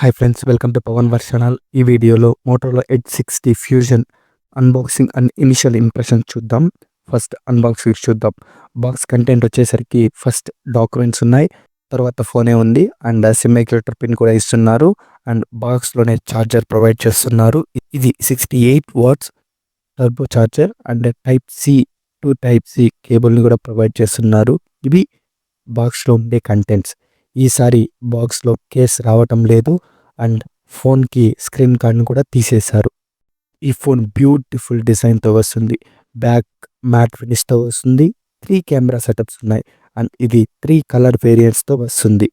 Hi friends, welcome to Pavan work channel. ఈ వీడియోలో Motorola Edge 60 Fusion unboxing and initial impression చూద్దాం. First unboxing చూద్దాం. Box content వచ్చేసరికి first documents ఉన్నాయి, తర్వాత ఫోనే ఉంది అండ్ సిమ్ ఎక్యులేటర్ పిన్ కూడా ఇస్తున్నారు అండ్ బాక్స్లోనే ఛార్జర్ ప్రొవైడ్ చేస్తున్నారు. ఇది 68 watts turbo charger and type C to type C కేబుల్ని కూడా ప్రొవైడ్ చేస్తున్నారు. ఇవి బాక్స్లో ఉండే కంటెంట్స్. ఈసారి బాక్స్లో కేస్ రావటం లేదు అండ్ ఫోన్కి స్క్రీన్ కార్డ్ని కూడా తీసేశారు. ఈ ఫోన్ బ్యూటిఫుల్ డిజైన్తో వస్తుంది. బ్యాక్ మ్యాట్ ఫినిష్తో వస్తుంది. 3 కెమెరా సెటప్స్ ఉన్నాయి అండ్ ఇది 3 కలర్ వేరియంట్స్తో వస్తుంది.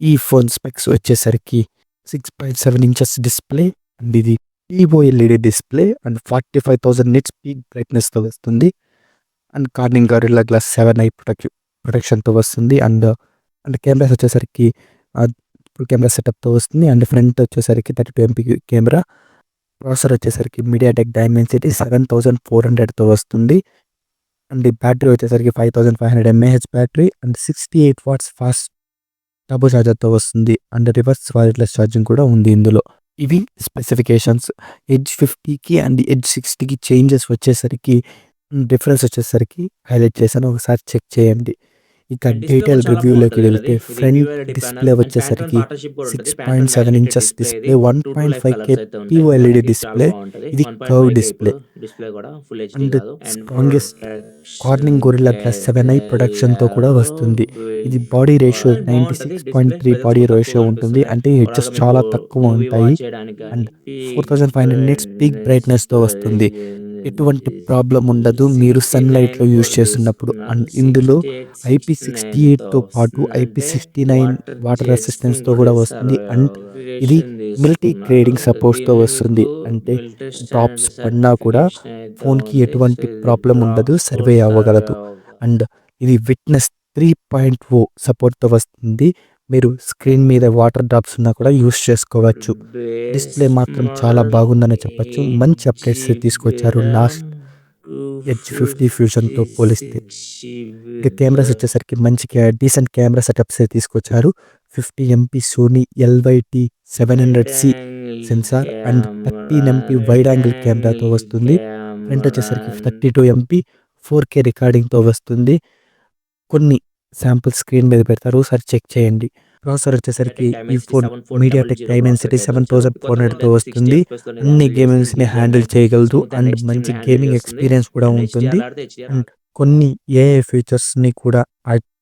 ఈ ఫోన్ స్పెక్స్ వచ్చేసరికి 6.7 ఇంచెస్ డిస్ప్లే అండ్ ఇది TOLED display and 45,000 nits peak బ్రైట్నెస్తో వస్తుంది and Corning Gorilla glass 7i ప్రొటెక్షన్తో వస్తుంది అండ్ కెమెరాస్ వచ్చేసరికి ఫుల్ కెమెరా సెటప్తో వస్తుంది అండ్ ఫ్రంట్ వచ్చేసరికి 32 MP కెమెరా. ప్రాసెసర్ వచ్చేసరికి మీడియాటెక్ డైమెన్సిటీ 7400తో వస్తుంది అండ్ బ్యాటరీ వచ్చేసరికి 5500 mAh బ్యాటరీ అండ్ 68 వాట్స్ ఫాస్ట్ టర్బో ఛార్జర్తో వస్తుంది అండ్ రివర్స్ వైర్లెస్ ఛార్జింగ్ కూడా ఉంది ఇందులో. ఇవి స్పెసిఫికేషన్స్. ఎడ్జ్ 50కి అండ్ ఎడ్జ్ 60కి చేంజెస్ వచ్చేసరికి డిఫరెన్స్ వచ్చేసరికి హైలైట్ చేశాను, ఒకసారి చెక్ చేయండి. ఇక డీటెయిల్ రివ్యూలోకి వెళ్తే ఫ్రంట్ డిస్ప్లే వచ్చేసరికి 6.7 ఇంచెస్ డిస్ప్లే, 1.5K POLED డిస్ప్లే. ఇది curve display and strongest Corning Gorilla glass 7i ప్రొడక్షన్తో కూడా వస్తుంది. ఇది బాడీ రేషియో 96.3 బాడీ రేషియో ఉంటుంది, అంటే హెడ్జెస్ చాలా తక్కువ ఉంటాయి అండ్ 4500 నిట్స్ పీక్ బ్రైట్నెస్తో వస్తుంది. ఎటువంటి ప్రాబ్లం ఉండదు మీరు సన్లైట్లో యూజ్ చేస్తున్నప్పుడు. అండ్ ఇందులో IP68తో పాటు IP69 వాటర్ రెసిస్టెన్స్తో కూడా వస్తుంది అండ్ ఇది మల్టీ గ్రేడింగ్ సపోర్ట్స్తో వస్తుంది, అంటే డ్రాప్స్ పడినా కూడా ఫోన్కి ఎటువంటి ప్రాబ్లం ఉండదు, సర్వే అవ్వగలదు. అండ్ ఇది విట్నెస్ 3.0 సపోర్ట్తో వస్తుంది. మీరు స్క్రీన్ మీద వాటర్ డ్రాప్స్ ఉన్నా కూడా యూస్ చేసుకోవచ్చు. డిస్ప్లే మాత్రం చాలా బాగుందని చెప్పచ్చు. మంచి అప్డేట్స్ తీసుకొచ్చారు లాస్ట్ ఎడ్జ్ 50 ఫ్యూజన్తో పోలిస్తే. ఇక కెమెరాస్ వచ్చేసరికి మంచి డీసెంట్ కెమెరా సెటప్స్ తీసుకొచ్చారు. 50 MP Sony LYT700C sensor and 13 MP wide angle కెమెరాతో వస్తుంది. ఫ్రంట్ వచ్చేసరికి 32 MP 4K రికార్డింగ్తో వస్తుంది. కొన్ని శాంపుల్ స్క్రీన్ మీద పెడతారు, ఒకసారి చెక్ చేయండి. ప్రాసెసర్ వచ్చేసరికి ఈ ఫోన్ మీడియాటెక్ డైమెన్సిటీ 7400తో వస్తుంది. అన్ని గేమింగ్స్ని హ్యాండిల్ చేయగలదు అండ్ మంచి గేమింగ్ ఎక్స్పీరియన్స్ కూడా ఉంటుంది అండ్ కొన్ని ఏఐ ఫీచర్స్ని కూడా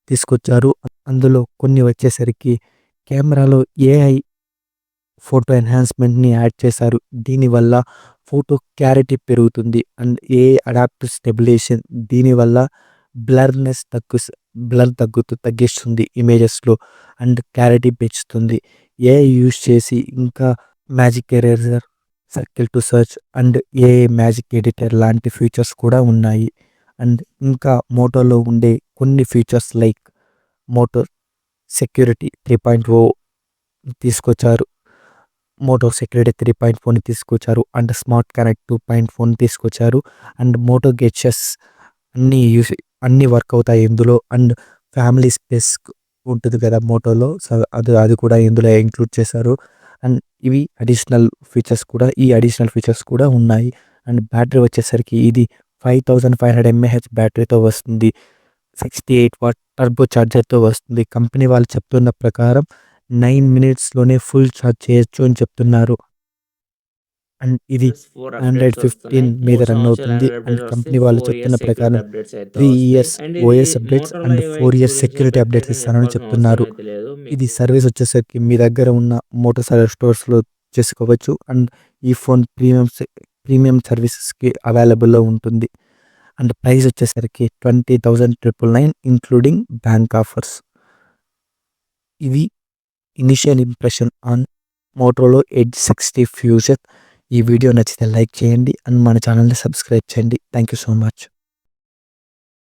తీసుకొచ్చారు. అందులో కొన్ని వచ్చేసరికి కెమెరాలో ఏఐ ఫోటో ఎన్హాన్స్మెంట్ని యాడ్ చేశారు. దీనివల్ల ఫోటో క్లారిటీ పెరుగుతుంది అండ్ ఏఐ అడాప్టివ్ స్టెబిలేషన్, దీనివల్ల బ్లర్ తగ్గిస్తుంది ఇమేజెస్లో అండ్ క్లారిటీ పెంచుతుంది. ఏఐ యూజ్ చేసి ఇంకా magic eraser, circle to search and AI magic editor లాంటి ఫీచర్స్ కూడా ఉన్నాయి. అండ్ ఇంకా మోటోలో ఉండే కొన్ని ఫీచర్స్ లైక్ మోటో సెక్యూరిటీ 3.0 తీసుకొచ్చారు, మోటో సెక్యూరిటీ 3.4ని తీసుకొచ్చారు అండ్ స్మార్ట్ కనెక్ట్ 2.4ని తీసుకొచ్చారు అండ్ మోటో గెచెస్ అన్నీ వర్క్ అవుతాయి ఇందులో. అండ్ ఫ్యామిలీ స్పేస్ ఉంటుంది కదా మోటోలో, సో అది కూడా ఇందులో ఇంక్లూడ్ చేశారు. అండ్ ఈ అడిషనల్ ఫీచర్స్ కూడా ఉన్నాయి. అండ్ బ్యాటరీ వచ్చేసరికి ఇది 5500 mAh బ్యాటరీతో వస్తుంది. 68 వాట్ టర్బో ఛార్జర్తో వస్తుంది. కంపెనీ వాళ్ళు చెప్తున్న ప్రకారం 9 మినిట్స్లోనే ఫుల్ ఛార్జ్ చేయొచ్చు అని చెప్తున్నారు. అండ్ ఇది Android 15 మీద రన్ అవుతుంది అండ్ కంపెనీ వాళ్ళు చెప్తున్న ప్రకారం 3 years OS updates and 4 years security updates ఇస్తానని చెప్తున్నారు. ఇది సర్వీస్ వచ్చేసరికి మీ దగ్గర ఉన్న మోటార్ స్టోర్స్లో చేసుకోవచ్చు అండ్ ఈ ఫోన్ ప్రీమియం సర్వీసెస్కి అవైలబుల్లో ఉంటుంది. అండ్ ప్రైస్ వచ్చేసరికి 20,999 ఇంక్లూడింగ్ బ్యాంక్ ఆఫర్స్. ఇది initial impression on Motorola Edge 60 fusion. ఈ వీడియో నచ్చితే లైక్ చేయండి అండ్ మన ఛానల్ని సబ్స్క్రైబ్ చేయండి. Thank you so much.